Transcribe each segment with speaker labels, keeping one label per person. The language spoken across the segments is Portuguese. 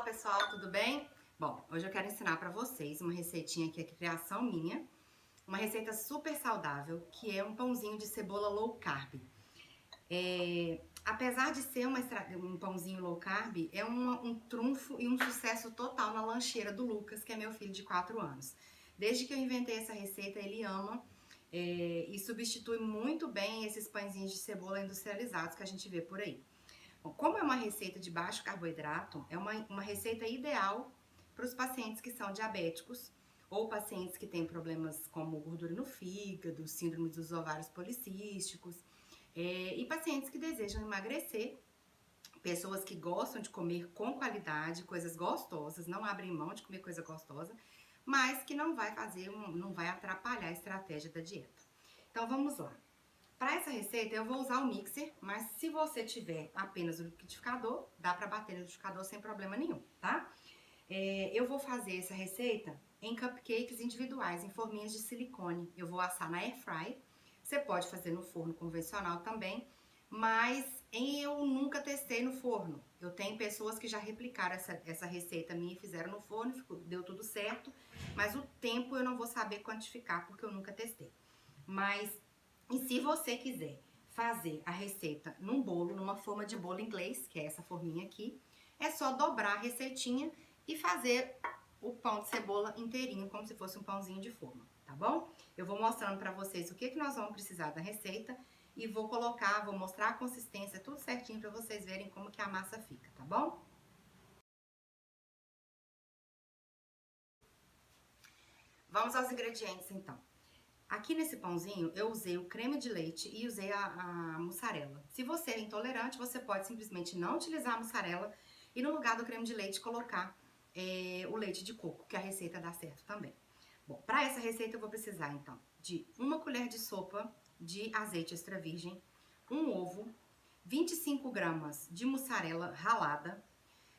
Speaker 1: Olá pessoal, tudo bem? Bom, hoje eu quero ensinar para vocês uma receitinha que é criação minha, uma receita super saudável, que é um pãozinho de cebola low carb. Apesar de ser um pãozinho low carb, é um trunfo e um sucesso total na lancheira do Lucas, que é meu filho de 4 anos. Desde que eu inventei essa receita, ele ama e substitui muito bem esses pãezinhos de cebola industrializados que a gente vê por aí. Bom, como é uma receita de baixo carboidrato, é uma receita ideal para os pacientes que são diabéticos ou pacientes que têm problemas como gordura no fígado, síndrome dos ovários policísticos, e pacientes que desejam emagrecer, pessoas que gostam de comer com qualidade, coisas gostosas, não abrem mão de comer coisa gostosa, mas que não vai atrapalhar a estratégia da dieta. Então vamos lá. Para essa receita eu vou usar o mixer, mas se você tiver apenas o liquidificador, dá para bater no liquidificador sem problema nenhum, tá? Eu vou fazer essa receita em cupcakes individuais, em forminhas de silicone. Eu vou assar na air fry. Você pode fazer no forno convencional também, mas eu nunca testei no forno. Eu tenho pessoas que já replicaram essa receita minha e fizeram no forno, deu tudo certo, mas o tempo eu não vou saber quantificar porque eu nunca testei. E se você quiser fazer a receita num bolo, numa forma de bolo inglês, que é essa forminha aqui, é só dobrar a receitinha e fazer o pão de cebola inteirinho, como se fosse um pãozinho de forma, tá bom? Eu vou mostrando pra vocês o que nós vamos precisar da receita e vou mostrar a consistência, tudo certinho pra vocês verem como que a massa fica, tá bom? Vamos aos ingredientes, então. Aqui nesse pãozinho eu usei o creme de leite e usei a mussarela. Se você é intolerante, você pode simplesmente não utilizar a mussarela e no lugar do creme de leite colocar o leite de coco, que a receita dá certo também. Bom, para essa receita eu vou precisar então de 1 colher de sopa de azeite extra virgem, um ovo, 25 gramas de mussarela ralada,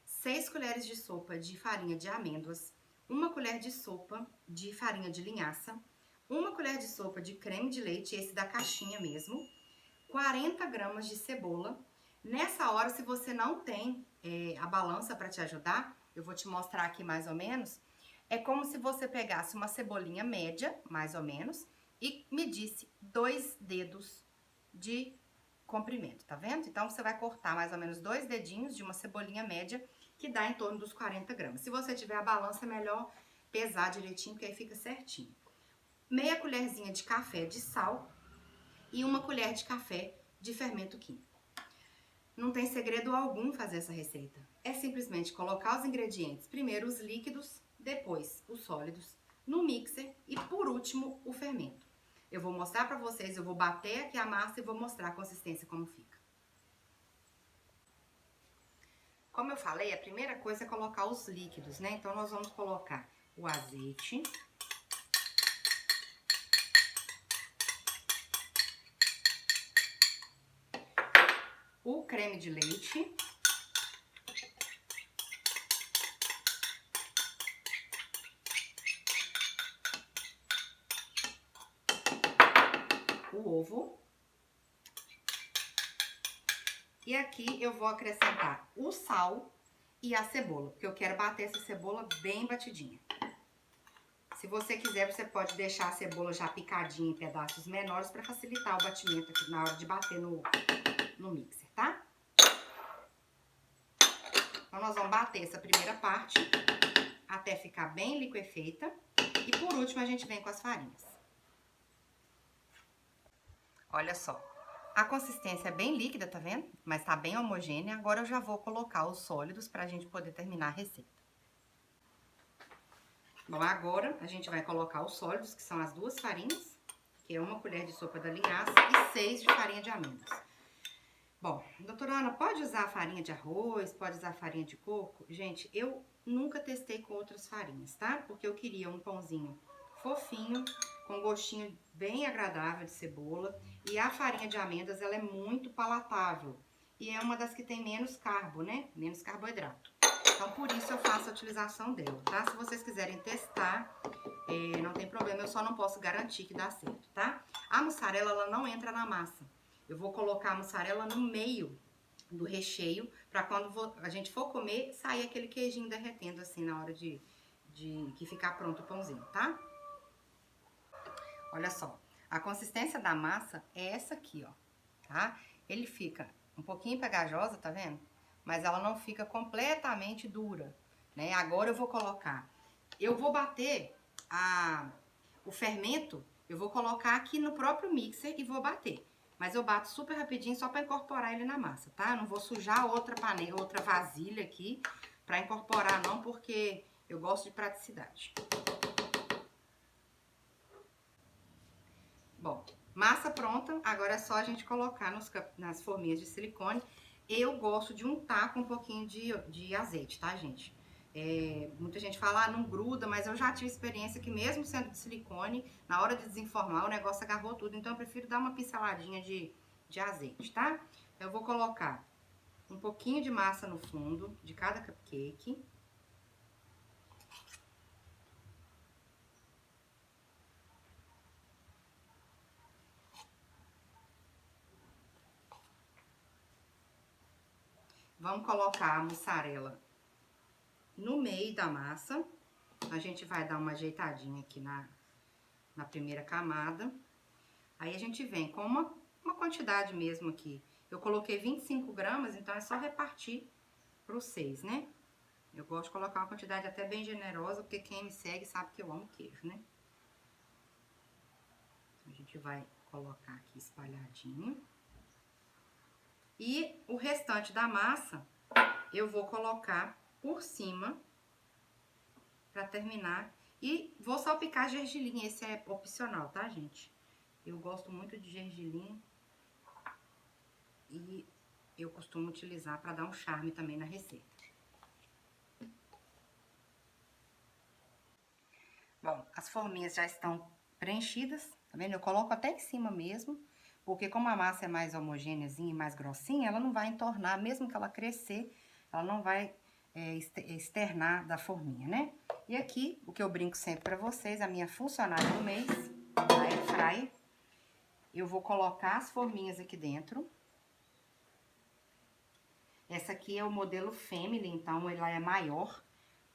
Speaker 1: 6 colheres de sopa de farinha de amêndoas, 1 colher de sopa de farinha de linhaça, 1 colher de sopa de creme de leite, esse da caixinha mesmo, 40 gramas de cebola. Nessa hora, se você não tem a balança para te ajudar, eu vou te mostrar aqui mais ou menos, é como se você pegasse uma cebolinha média, mais ou menos, e medisse 2 dedos de comprimento, tá vendo? Então, você vai cortar mais ou menos 2 dedinhos de uma cebolinha média, que dá em torno dos 40 gramas. Se você tiver a balança, é melhor pesar direitinho, porque aí fica certinho. Meia colherzinha de café de sal e 1 colher de café de fermento químico. Não tem segredo algum fazer essa receita. É simplesmente colocar os ingredientes, primeiro os líquidos, depois os sólidos, no mixer e por último o fermento. Eu vou mostrar pra vocês, eu vou bater aqui a massa e vou mostrar a consistência como fica. Como eu falei, a primeira coisa é colocar os líquidos, né? Então, nós vamos colocar o azeite, o creme de leite, o ovo, e aqui eu vou acrescentar o sal e a cebola, porque eu quero bater essa cebola bem batidinha. Se você quiser, você pode deixar a cebola já picadinha em pedaços menores para facilitar o batimento aqui na hora de bater no mixer, tá? Então, nós vamos bater essa primeira parte até ficar bem liquefeita. E por último, a gente vem com as farinhas. Olha só, a consistência é bem líquida, tá vendo? Mas tá bem homogênea. Agora eu já vou colocar os sólidos pra gente poder terminar a receita. Bom, agora a gente vai colocar os sólidos, que são as 2 farinhas, que é 1 colher de sopa da linhaça e 6 de farinha de amêndoas. Bom, doutora Ana, pode usar farinha de arroz, pode usar farinha de coco? Gente, eu nunca testei com outras farinhas, tá? Porque eu queria um pãozinho fofinho, com gostinho bem agradável de cebola. E a farinha de amêndoas, ela é muito palatável. E é uma das que tem menos carbo, né? Menos carboidrato. Então, por isso eu faço a utilização dela, tá? Se vocês quiserem testar, não tem problema, eu só não posso garantir que dá certo, tá? A mussarela, ela não entra na massa. Eu vou colocar a mussarela no meio do recheio, para quando a gente for comer, sair aquele queijinho derretendo assim na hora de que ficar pronto o pãozinho, tá? Olha só, a consistência da massa é essa aqui, ó, tá? Ele fica um pouquinho pegajosa, tá vendo? Mas ela não fica completamente dura, né? Agora eu vou bater o fermento, eu vou colocar aqui no próprio mixer e vou bater. Mas eu bato super rapidinho só para incorporar ele na massa, tá? Eu não vou sujar outra panela, outra vasilha aqui para incorporar não, porque eu gosto de praticidade. Bom, massa pronta, agora é só a gente colocar nas forminhas de silicone. Eu gosto de untar com um pouquinho de azeite, tá, gente? Muita gente fala, não gruda, mas eu já tive experiência que mesmo sendo de silicone, na hora de desenformar o negócio agarrou tudo, então eu prefiro dar uma pinceladinha de azeite, tá? Então eu vou colocar um pouquinho de massa no fundo de cada cupcake. Vamos colocar a mussarela no meio da massa. A gente vai dar uma ajeitadinha aqui na primeira camada. Aí a gente vem com uma quantidade mesmo aqui. Eu coloquei 25 gramas, então é só repartir para os 6, né? Eu gosto de colocar uma quantidade até bem generosa, porque quem me segue sabe que eu amo queijo, né? A gente vai colocar aqui espalhadinho. E o restante da massa eu vou colocar por cima pra terminar. E vou salpicar gergelim, esse é opcional, tá, gente? Eu gosto muito de gergelim e eu costumo utilizar pra dar um charme também na receita. Bom, as forminhas já estão preenchidas, tá vendo? Eu coloco até em cima mesmo, porque como a massa é mais homogêneazinha e mais grossinha, ela não vai entornar, mesmo que ela crescer, ela não vai externar da forminha, né? E aqui, o que eu brinco sempre pra vocês, a minha funcionária do mês, a Airfryer, eu vou colocar as forminhas aqui dentro. Essa aqui é o modelo Family, então ela é maior,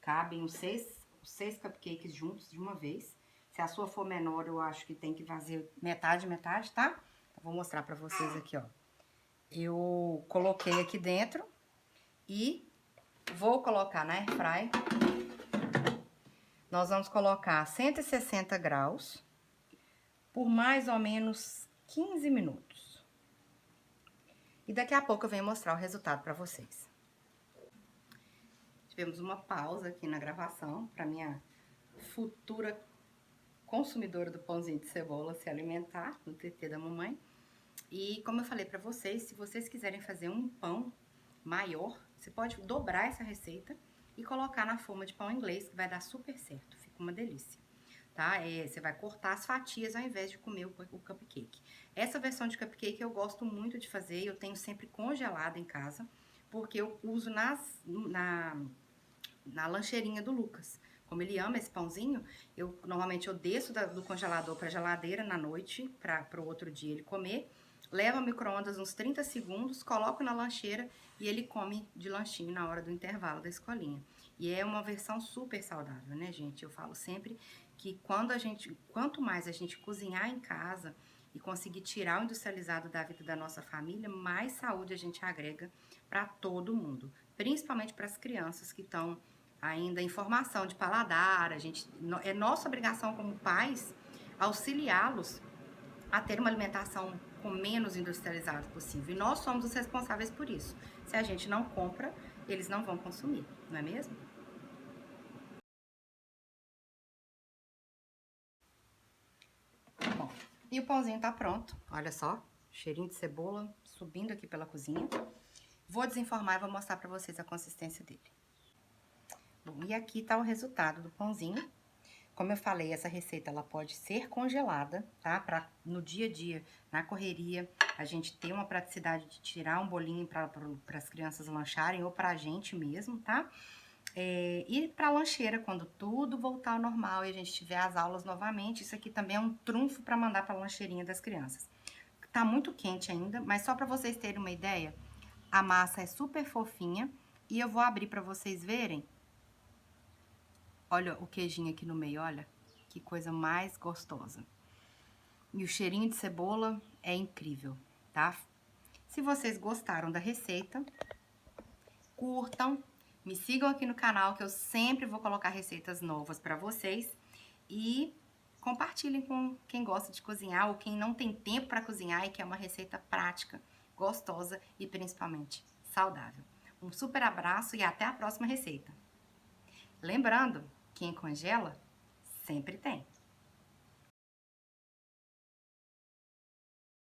Speaker 1: cabem os seis cupcakes juntos de uma vez. Se a sua for menor, eu acho que tem que fazer metade, metade, tá? Eu vou mostrar pra vocês aqui, ó. Eu coloquei aqui dentro e vou colocar na Airfryer. Nós vamos colocar 160 graus por mais ou menos 15 minutos. E daqui a pouco eu venho mostrar o resultado pra vocês. Tivemos uma pausa aqui na gravação para minha futura consumidora do pãozinho de cebola se alimentar no TT da mamãe. E como eu falei para vocês, se vocês quiserem fazer um pão maior, você pode dobrar essa receita e colocar na forma de pão inglês, que vai dar super certo, fica uma delícia. Tá? Você vai cortar as fatias ao invés de comer o cupcake. Essa versão de cupcake eu gosto muito de fazer, eu tenho sempre congelado em casa, porque eu uso na lancheirinha do Lucas. Como ele ama esse pãozinho, normalmente eu desço do congelador para a geladeira na noite, para o outro dia ele comer, levo ao micro-ondas uns 30 segundos, coloco na lancheira e ele come de lanchinho na hora do intervalo da escolinha. E é uma versão super saudável, né, gente? Eu falo sempre que quanto mais a gente cozinhar em casa e conseguir tirar o industrializado da vida da nossa família, mais saúde a gente agrega para todo mundo, principalmente para as crianças que estão ainda em formação de paladar. É nossa obrigação como pais auxiliá-los a ter uma alimentação com menos industrializado possível. E nós somos os responsáveis por isso. Se a gente não compra, eles não vão consumir, não é mesmo? Bom, e o pãozinho tá pronto. Olha só, cheirinho de cebola subindo aqui pela cozinha. Vou desenformar e vou mostrar pra vocês a consistência dele. Bom, e aqui tá o resultado do pãozinho. Como eu falei, essa receita ela pode ser congelada, tá? Pra no dia a dia, na correria, a gente ter uma praticidade de tirar um bolinho para as crianças lancharem ou pra gente mesmo, tá? E pra lancheira, quando tudo voltar ao normal e a gente tiver as aulas novamente, isso aqui também é um trunfo pra mandar pra lancheirinha das crianças. Tá muito quente ainda, mas só pra vocês terem uma ideia, A massa é super fofinha e eu vou abrir para vocês verem. Olha o queijinho aqui no meio, olha. Que coisa mais gostosa. E o cheirinho de cebola é incrível, tá? Se vocês gostaram da receita, curtam, me sigam aqui no canal que eu sempre vou colocar receitas novas para vocês e compartilhem com quem gosta de cozinhar ou quem não tem tempo para cozinhar e quer uma receita prática, gostosa e principalmente saudável. Um super abraço e até a próxima receita. Lembrando, quem congela sempre tem.